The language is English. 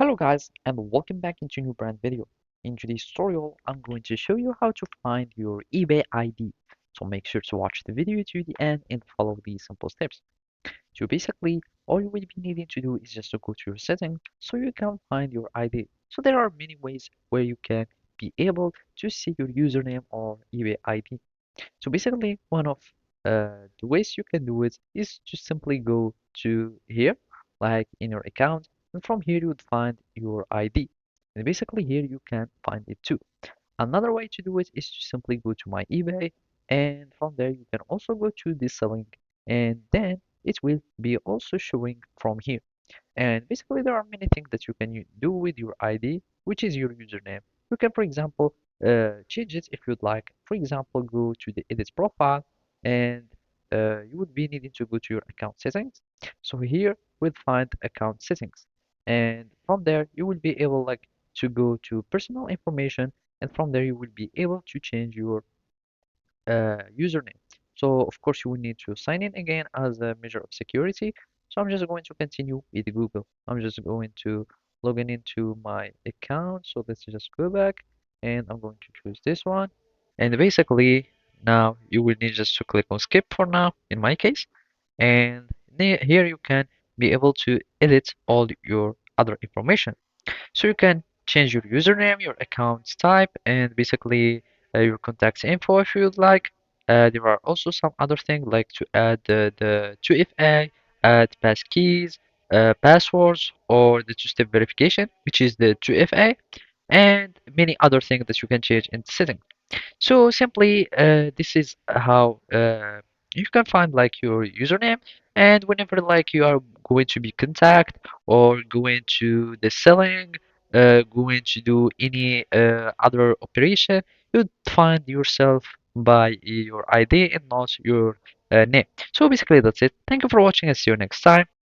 Hello guys and welcome back into a new brand video. In today's tutorial, I'm going to show you how to find your eBay ID. So make sure to watch the video to the end and follow these simple steps. So basically, all you will be needing to do is just to go to your settings so you can find your ID. So there are many ways where you can be able to see your username or eBay ID. So basically, one of the ways you can do it is to simply go to here, like in your account, and from here you would find your ID. And basically here you can find it too. Another way to do it is to simply go to my eBay, and from there you can also go to this link, and then it will be also showing from here. And basically, there are many things that you can do with your ID, which is your username. You can, for example, change it if you'd like. For example, go to the edit profile, and you would be needing to go to your account settings. So here we'll find account settings, and from there you will be able to go to personal information, and from there you will be able to change your username. So of course you will need to sign in again as a measure of security. So I'm just going to continue with Google. I'm just going to log in into my account. So let's just go back and I'm going to choose this one. And basically now you will need just to click on skip for now in my case. And here you can be able to edit all your other information. So you can change your username, your account type, and basically your contact info if you'd like. There are also some other things like to add the 2FA, add passkeys, passwords, or the two-step verification, which is the 2FA, and many other things that you can change in settings. So simply, this is how you can find like your username, and whenever like you are going to be contact or going to the selling, going to do any other operation, you'd find yourself by your ID and not your name. So basically, that's it. Thank you for watching and see you next time.